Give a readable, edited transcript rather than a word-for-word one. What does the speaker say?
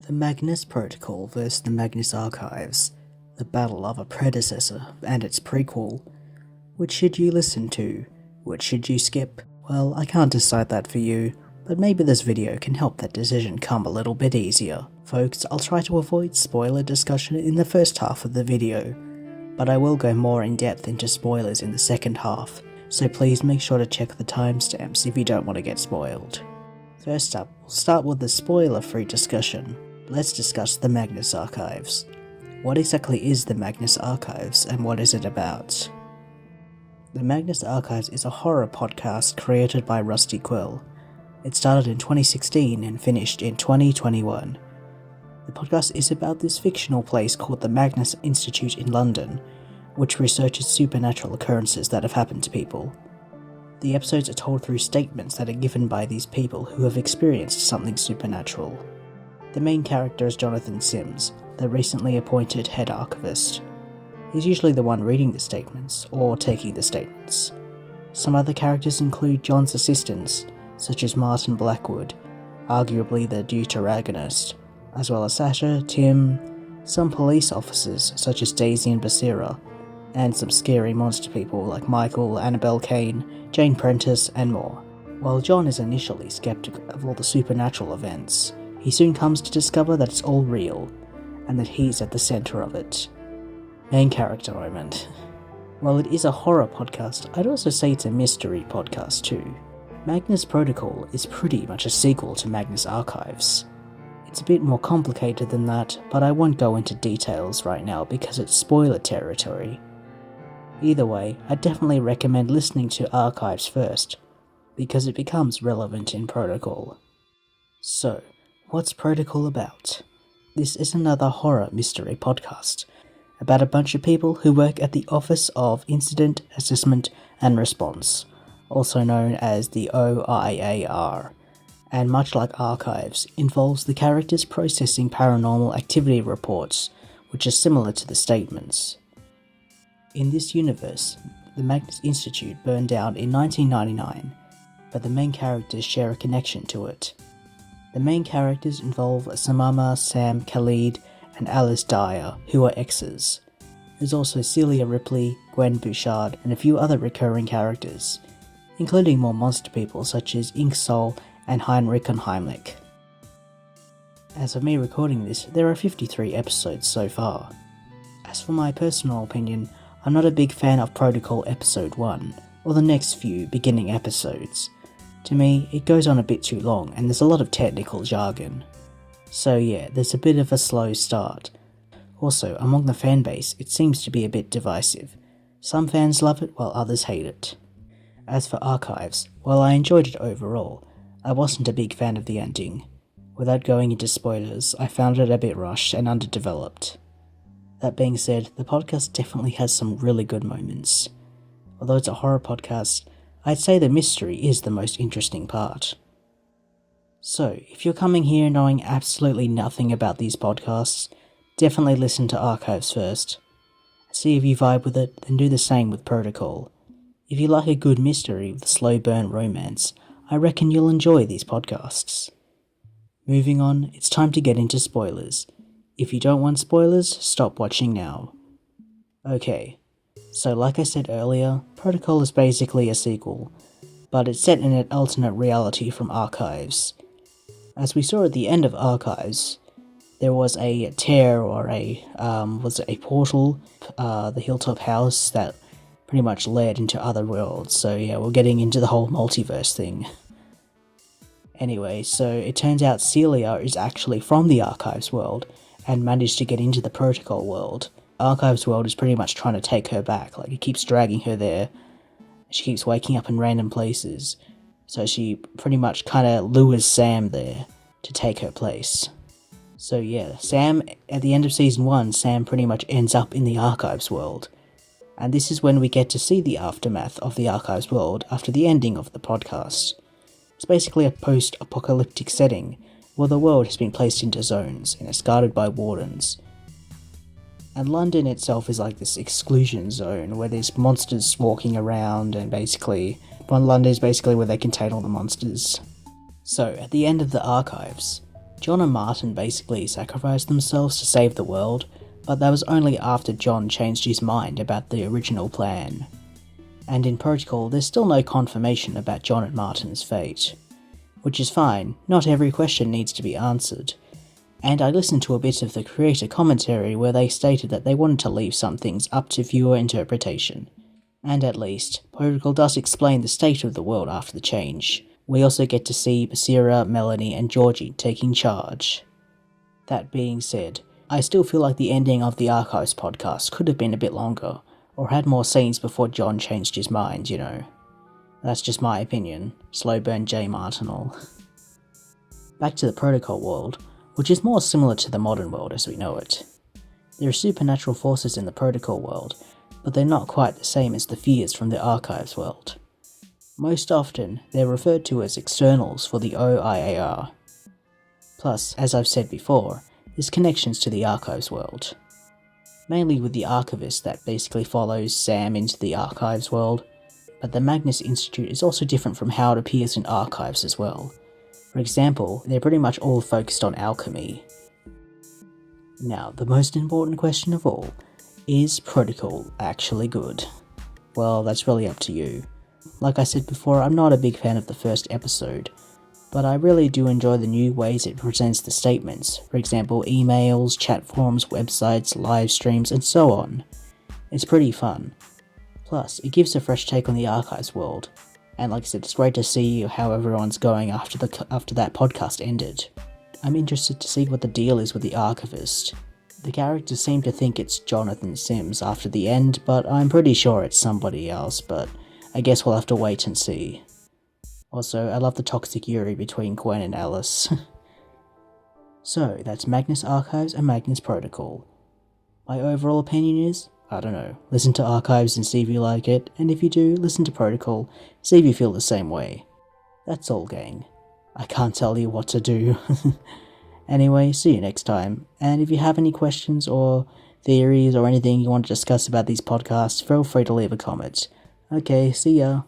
The Magnus Protocol vs. the Magnus Archives, the battle of a predecessor and its prequel. Which should you listen to? Which should you skip? Well, I can't decide that for you, but maybe this video can help that decision come a little bit easier. Folks, I'll try to avoid spoiler discussion in the first half of the video, but I will go more in depth into spoilers in the second half, so please make sure to check the timestamps if you don't want to get spoiled. First up, we'll start with the spoiler-free discussion. Let's discuss the Magnus Archives. What exactly is the Magnus Archives and what is it about? The Magnus Archives is a horror podcast created by Rusty Quill. It started in 2016 and finished in 2021. The podcast is about this fictional place called the Magnus Institute in London, which researches supernatural occurrences that have happened to people. The episodes are told through statements that are given by these people who have experienced something supernatural. The main character is Jonathan Sims, the recently appointed head archivist. He's usually the one reading the statements, or taking the statements. Some other characters include John's assistants, such as Martin Blackwood, arguably the deuteragonist, as well as Sasha, Tim, some police officers such as Daisy and Basira, and some scary monster people like Michael, Annabelle Kane, Jane Prentice, and more. While John is initially skeptical of all the supernatural events, he soon comes to discover that it's all real, and that he's at the centre of it. Main character moment. While it is a horror podcast, I'd also say it's a mystery podcast too. Magnus Protocol is pretty much a sequel to Magnus Archives. It's a bit more complicated than that, but I won't go into details right now because it's spoiler territory. Either way, I definitely recommend listening to Archives first, because it becomes relevant in Protocol. So, what's Protocol about? This is another horror mystery podcast about a bunch of people who work at the Office of Incident Assessment and Response, also known as the OIAR, and much like Archives, involves the characters processing paranormal activity reports, which are similar to the statements. In this universe, the Magnus Institute burned down in 1999, but the main characters share a connection to it. The main characters involve Samama, Sam, Khalid, and Alice Dyer, who are exes. There's also Celia Ripley, Gwen Bouchard, and a few other recurring characters, including more monster people such as Inksol and Heinrich und Heimlich. As of me recording this, there are 53 episodes so far. As for my personal opinion, I'm not a big fan of Protocol Episode 1, or the next few beginning episodes. To me, it goes on a bit too long and there's a lot of technical jargon. So yeah, there's a bit of a slow start. Also, among the fanbase, it seems to be a bit divisive. Some fans love it while others hate it. As for Archives, while I enjoyed it overall, I wasn't a big fan of the ending. Without going into spoilers, I found it a bit rushed and underdeveloped. That being said, the podcast definitely has some really good moments. Although it's a horror podcast, I'd say the mystery is the most interesting part. So, if you're coming here knowing absolutely nothing about these podcasts, definitely listen to Archives first. See if you vibe with it, then do the same with Protocol. If you like a good mystery with slow burn romance, I reckon you'll enjoy these podcasts. Moving on, it's time to get into spoilers. If you don't want spoilers, stop watching now. Okay. So like I said earlier, Protocol is basically a sequel, but it's set in an alternate reality from Archives. As we saw at the end of Archives, there was a tear or a portal, the Hilltop House, that pretty much led into other worlds, so yeah, we're getting into the whole multiverse thing. Anyway, so it turns out Celia is actually from the Archives world, and managed to get into the Protocol world. Archives world is pretty much trying to take her back, like it keeps dragging her there. She keeps waking up in random places, so she pretty much kinda lures Sam there to take her place. So yeah, Sam, at the end of season 1, Sam pretty much ends up in the Archives world. And this is when we get to see the aftermath of the Archives world after the ending of the podcast. It's basically a post-apocalyptic setting, where the world has been placed into zones and is guarded by wardens. And London itself is like this exclusion zone where there's monsters walking around, and London is basically where they contain all the monsters. So, at the end of the Archives, John and Martin basically sacrificed themselves to save the world, but that was only after John changed his mind about the original plan. And in Protocol, there's still no confirmation about John and Martin's fate. Which is fine, not every question needs to be answered. And I listened to a bit of the creator commentary where they stated that they wanted to leave some things up to viewer interpretation. And at least, Protocol does explain the state of the world after the change. We also get to see Basira, Melanie and Georgie taking charge. That being said, I still feel like the ending of the Archives podcast could have been a bit longer, or had more scenes before John changed his mind, you know. That's just my opinion. Slow burn J. Martinol. Back to the Protocol world, which is more similar to the modern world as we know it. There are supernatural forces in the Protocol world, but they're not quite the same as the fears from the Archives world. Most often, they're referred to as externals for the OIAR. Plus, as I've said before, there's connections to the Archives world. Mainly with the Archivist that basically follows Sam into the Archives world, but the Magnus Institute is also different from how it appears in Archives as well. For example, they're pretty much all focused on alchemy. Now, the most important question of all, is Protocol actually good? Well, that's really up to you. Like I said before, I'm not a big fan of the first episode, but I really do enjoy the new ways it presents the statements, for example emails, chat forums, websites, live streams, and so on. It's pretty fun. Plus, it gives a fresh take on the Archives world, and like I said, it's great to see how everyone's going after that podcast ended. I'm interested to see what the deal is with the Archivist. The characters seem to think it's Jonathan Sims after the end, but I'm pretty sure it's somebody else, but I guess we'll have to wait and see. Also, I love the toxic Yuri between Gwen and Alice. So, that's Magnus Archives and Magnus Protocol. My overall opinion is, I don't know, listen to Archives and see if you like it, and if you do, listen to Protocol, see if you feel the same way. That's all, gang. I can't tell you what to do. Anyway, see you next time, and if you have any questions or theories or anything you want to discuss about these podcasts, feel free to leave a comment. Okay, see ya.